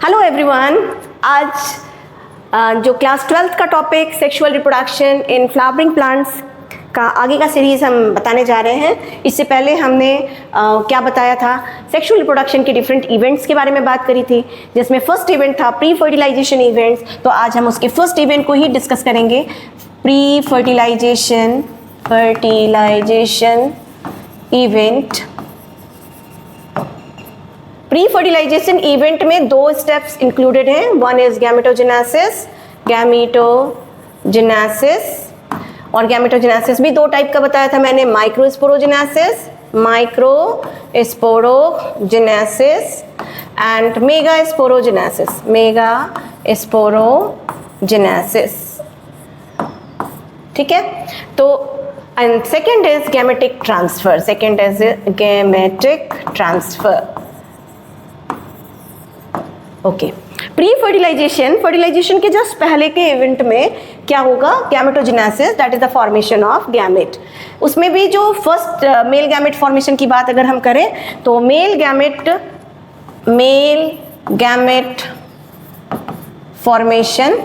Hello everyone. आज जो class 12th का topic sexual reproduction in flowering plants का आगे का सीरीज़ हम बताने जा रहे हैं। इससे पहले हमने क्या बताया था, सेक्सुअल रिप्रोडक्शन के डिफरेंट इवेंट्स के बारे में बात करी थी, जिसमें फर्स्ट इवेंट था प्री फर्टिलाइजेशन इवेंट्स। तो आज हम उसके फर्स्ट इवेंट को ही डिस्कस करेंगे, pre fertilization event. Pre fertilization event में दो स्टेप्स इंक्लूडेड हैं। वन इज गैमेटोजेनेसिस और गैमेटोजेनेसिस भी दो टाइप का बताया था मैंने, माइक्रोस्पोरोजेनेसिस एंड मेगास्पोरोजेनेसिस। ठीक है, तो and second is gametic transfer. Okay, pre fertilization के जस्ट पहले के इवेंट में क्या होगा, gametogenesis, that is the formation of gamete. उसमें भी जो फर्स्ट मेल गैमेट फॉर्मेशन की बात अगर हम करें तो male gamete formation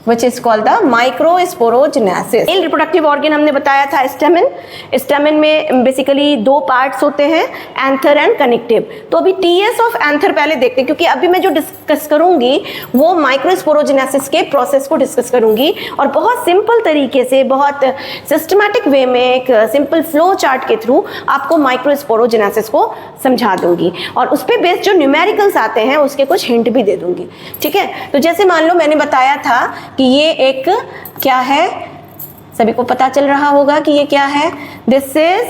which is called the microsporogenesis। Male reproductive organ हमने बताया था स्टेमन में बेसिकली दो पार्ट्स होते हैं, एंथर एंड कनेक्टिव। तो अभी टीएस ऑफ एंथर पहले देखते हैं, क्योंकि अभी मैं जो डिस्कस करूंगी वो माइक्रोस्पोरोजेनेसिस के प्रोसेस को डिस्कस करूंगी और बहुत सिंपल तरीके से, बहुत सिस्टमैटिक वे में, एक सिंपल फ्लो चार्ट के थ्रू आपको माइक्रोस्पोरोजेनेसिस को समझा दूंगी और उस पर बेस्ड जो न्यूमेरिकल्स आते हैं उसके कुछ हिंट भी दे दूंगी। ठीक है, तो जैसे मान लो मैंने बताया था कि ये एक क्या है, सभी को पता चल रहा होगा कि ये क्या है। This is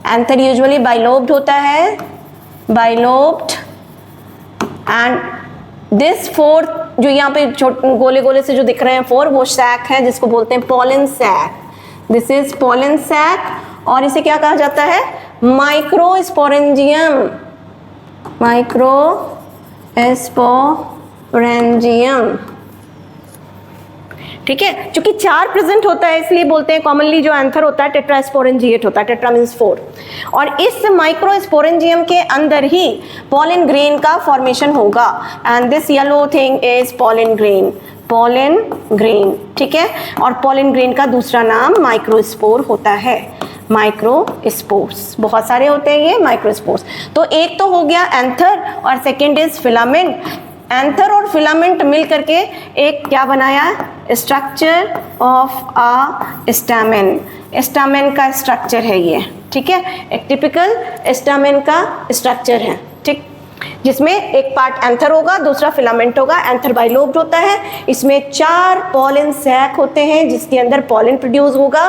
anther usually bilobed होता है, बाइलोब्ड। एंड दिस फोर जो यहाँ पे गोले गोले से जो दिख रहे हैं फोर, वो सैक है जिसको बोलते हैं pollen sac. This is pollen sac और इसे क्या कहा जाता है, माइक्रोस्पोरेंजियम। ठीक है, क्योंकि चार प्रेजेंट होता है इसलिए बोलते हैं कॉमनली जो एंथर होता है टेट्रास्पोरेंजिएट होता है, टेट्रा मीन्स 4। और इस माइक्रोस्पोरेंजियम के अंदर ही पोलन ग्रेन का फॉर्मेशन होगा and this yellow thing is pollen grain. ठीक है, और पोलन ग्रेन का दूसरा नाम माइक्रोस्पोर होता है, माइक्रोस्पोर्स। बहुत सारे होते हैं ये माइक्रोस्पोर्स। तो एक तो हो गया एंथर और सेकेंड इज फिलामेंट। एंथर और फिलामेंट मिल करके एक क्या बनाया, structure of a stamen. Stamen का स्ट्रक्चर है ये। ठीक है, एक टिपिकल स्टैमेन का स्ट्रक्चर है। ठीक, जिसमें एक पार्ट एंथर होगा, दूसरा फिलामेंट होगा। एंथर बाइलोब्ड होता है, इसमें 4 पोलन सैक होते हैं जिसके अंदर पोलन प्रोड्यूस होगा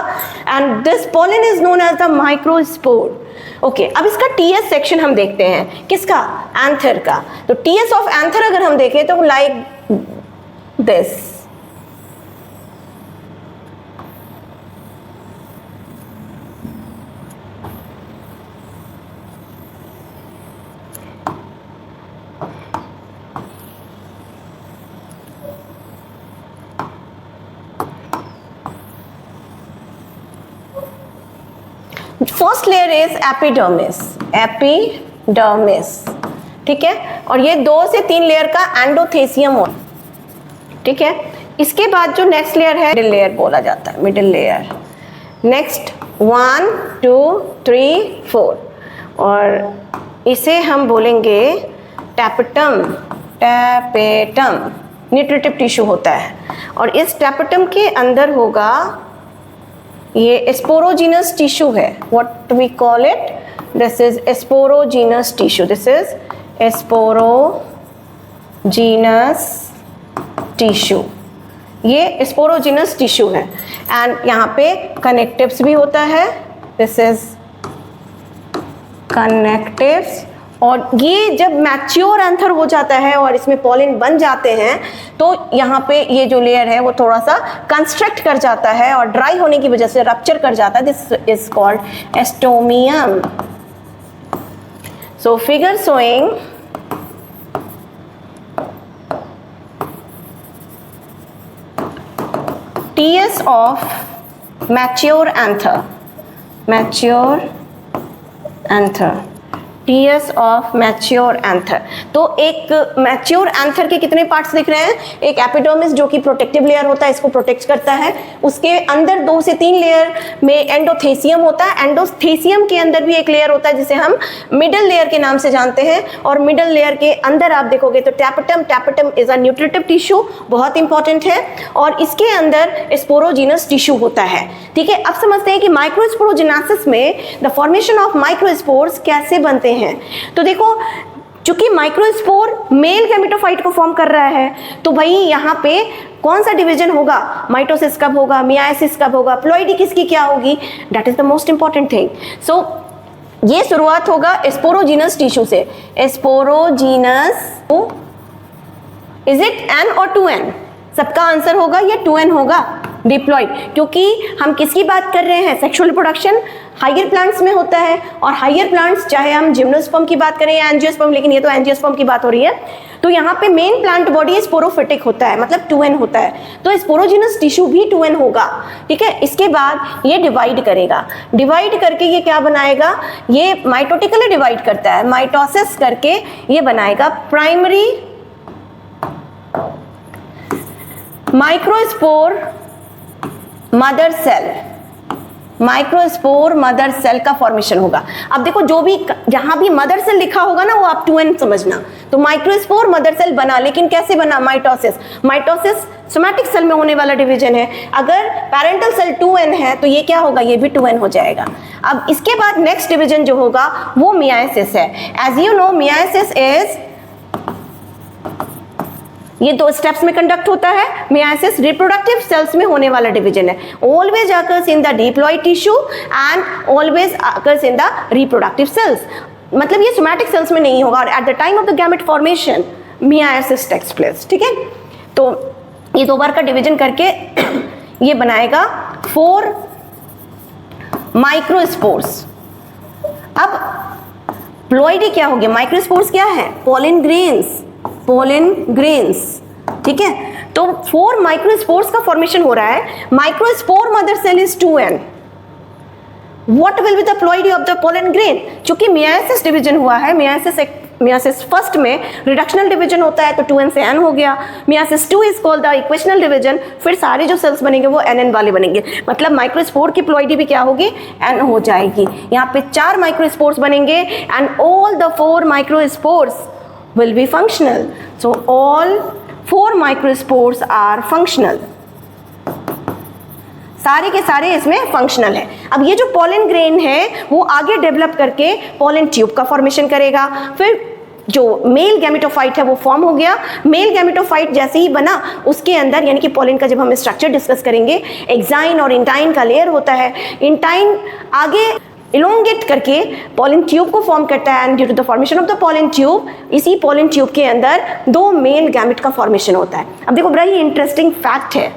and this pollen is known as the microspore. Okay, अब इसका टीएस सेक्शन हम देखते हैं, किसका, एंथर का। तो टीएस ऑफ एंथर अगर हम देखें तो like this. First layer is epidermis. ठीक है, और ये 2 से 3 लेयर का एंडोथेसियम हो। ठीक है, इसके बाद जो नेक्स्ट लेयर है मिडिल लेयर बोला जाता है, मिडिल लेयर। नेक्स्ट 1 2 3 4 और इसे हम बोलेंगे टैपेटम। न्यूट्रिटिव टिश्यू होता है और इस टैपेटम के अंदर होगा ये स्पोरोजीनस टिश्यू है। What we call it, this is sporogenous tissue. This is sporogenous tissue, ये स्पोरोजीनस टिश्यू है। एंड यहाँ पे कनेक्टिव्स भी होता है, दिस इज कनेक्टिव्स। और ये जब मैच्योर एंथर हो जाता है और इसमें पोलन बन जाते हैं तो यहाँ पे ये जो लेयर है वो थोड़ा सा कंस्ट्रक्ट कर जाता है और ड्राई होने की वजह से रप्चर कर जाता है। This is called stomium. So figure showing TS of mature anther TS of mature anther. तो एक मैच्योर एंथर के कितने पार्ट्स दिख रहे हैं? एक एपिडर्मिस जो कि प्रोटेक्टिव लेयर होता है, इसको प्रोटेक्ट करता है। उसके अंदर 2 से 3 लेयर में एंडोथेसियम होता है। एंडोथेसियम के अंदर भी एक लेयर होता है जिसे हम मिडल लेयर के नाम से जानते हैं। और मिडल लेयर के अंदर आप देखोगे तो tapetum, tapetum is a nutritive tissue, बहुत इंपॉर्टेंट है। और इसके अंदर स्पोरोजिनस टिश्यू होता है। ठीक है, अब समझते हैं कि माइक्रोस्पोरोजिनेसिस में द फॉर्मेशन ऑफ माइक्रोस्पोर्स कैसे बनते हैं। तो देखो, चूंकि माइक्रोस्पोर मेल गैमेटोफाइट को फॉर्म कर रहा है, तो भाई यहाँ पे कौन सा डिवीजन होगा? माइटोसिस कब होगा, मियासिस कब होगा, प्लॉइडी किसकी क्या होगी? That is the most important thing. So ये शुरुआत होगा स्पोरोजिनस टिश्यू से। स्पोरोजिनस, इज इट एन और 2n? सबका आंसर होगा ये 2n होगा, डिप्लॉइड। क्योंकि हम किसकी बात कर रहे हैं? सेक्सुअल रिप्रोडक्शन हाइयर प्लांट्स में होता है। और हाइयर प्लांट्स, चाहे हम जिम्नोस्पर्म की बात करें या एंजियोस्पर्म, लेकिन ये तो एंजियोस्पर्म की बात हो रही है, तो यहाँ पे मेन प्लांट बॉडी स्पोरोफिटिक होता है, मतलब 2n होता है। तो स्पोरोजिनस टिश्यू भी 2n होगा। ठीक है, इसके बाद ये डिवाइड करेगा। डिवाइड करके ये क्या बनाएगा? ये माइटोटिकली डिवाइड करता है, माइटोसिस करके ये बनाएगा primary microspore mother cell. Microspore mother cell का फॉर्मेशन होगा। अब देखो, जो भी जहां भी मदर सेल लिखा होगा ना, वो आप 2n समझना। तो माइक्रोस्पोर मदर सेल बना, लेकिन कैसे बना? माइटोसिस। माइटोसिस सोमैटिक सेल में होने वाला डिवीजन है। अगर पेरेंटल सेल 2n है तो ये क्या होगा? ये भी 2n हो जाएगा। अब इसके बाद नेक्स्ट डिवीजन जो होगा वो मियासिस है। As you know, meiosis is, ये 2 स्टेप्स में कंडक्ट होता है। मियासिस रिप्रोडक्टिव सेल्स में होने वाला डिवीजन है। Always occurs in the diploid tissue and always occurs in the reproductive cells. मतलब ये सोमैटिक सेल्स में नहीं होगा। और at the time of the gamete formation meiosis takes place. ठीक है, तो ये 2 बार का डिवीजन करके ये बनाएगा 4 माइक्रोस्पोर्स। अब प्लॉइडी क्या हो गया? माइक्रोस्पोर्स क्या है? Pollen grains. Pollen grains. ठीक है, तो 4 माइक्रोस्पोर्स का फॉर्मेशन हो रहा है। Microspore mother cell is 2n। What will be the ploidy of the pollen grain? चूंकि मियासिस डिवीजन हुआ है, मियासिस फर्स्ट में रिडक्शनल डिवीजन होता है, तो 2n से n हो गया। Meiosis 2 is called the equational division. फिर सारे जो सेल्स बनेंगे वो nn वाले बनेंगे। मतलब माइक्रोस्पोर की प्लॉइडी भी क्या होगी? n हो जाएगी। यहाँ पे 4 माइक्रोस्पोर्स बनेंगे and all the 4 microspores will be functional. So all 4 microspores are functional. सारे के सारे इसमें फंक्शनल है। अब ये जो पोलन ग्रेन है वो आगे डेवलप करके पोलन ट्यूब का फॉर्मेशन करेगा। फिर जो मेल गैमेटोफाइट है वो फॉर्म हो गया। मेल गैमेटोफाइट जैसे ही बना, उसके अंदर यानी कि पोलन का जब हम स्ट्रक्चर डिस्कस करेंगे, एक्साइन और इंटाइन का लेयर होता है। इंटाइन आगे इलोंगेट करके पोलन ट्यूब को फॉर्म करता है and due to the formation of the pollen tube, इसी पोलन ट्यूब के अंदर 2 मेल गैमेट का फॉर्मेशन होता है। अब देखो, बड़ा ही इंटरेस्टिंग फैक्ट है,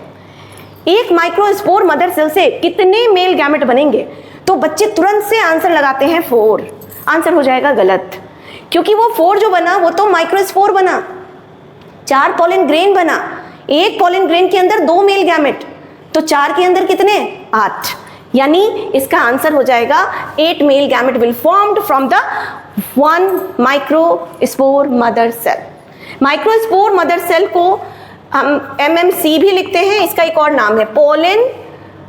एक माइक्रोस्पोर मदर सेल से कितने मेल गैमेट बनेंगे? तो बच्चे तुरंत से आंसर लगाते हैं 4। आंसर हो जाएगा गलत, क्योंकि वो 4 जो बना वो तो माइक्रोस्पोर बना, 4 पोलन ग्रेन बना। एक पोलन ग्रेन के अंदर 2 मेल गैमेट, तो 4 के अंदर कितने? 8। यानी इसका आंसर हो जाएगा 8 male gamete will formed from the 1 microspore mother cell. Microspore mother cell को हम MMC भी लिखते हैं, इसका एक और नाम है पोलन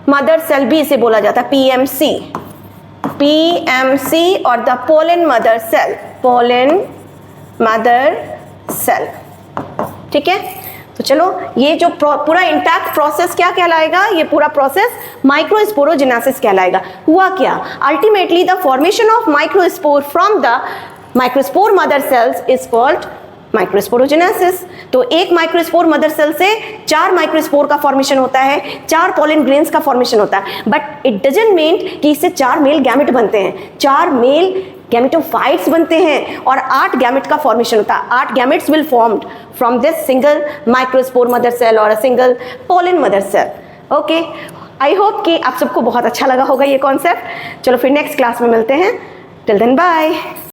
मदर सेल भी इसे बोला जाता है, PMC और the pollen mother cell, pollen mother cell. ठीक है, तो चलो, ये जो पूरा इंटैक्ट प्रोसेस क्या कहलाएगा? ये पूरा प्रोसेस माइक्रोस्पोरोजिनेसिस कहलाएगा। हुआ क्या? Ultimately the formation of microspore from the microspore mother cells is called microsporogenesis. तो एक माइक्रोस्पोर मदर सेल से 4 माइक्रोस्पोर का फॉर्मेशन होता है, 4 पोलन ग्रेन्स का फॉर्मेशन होता है। बट इट डजंट मीन कि इससे 4 मेल गैमेट बनते हैं, 4 मेल गैमेटोफाइट्स बनते हैं और 8 गैमेट का फॉर्मेशन होता है। 8 gametes will formed from this single microspore mother cell और a single pollen mother cell. Okay, I hope कि आप सबको बहुत अच्छा लगा होगा ये कॉन्सेप्ट। चलो फिर नेक्स्ट क्लास में मिलते हैं। Till then bye.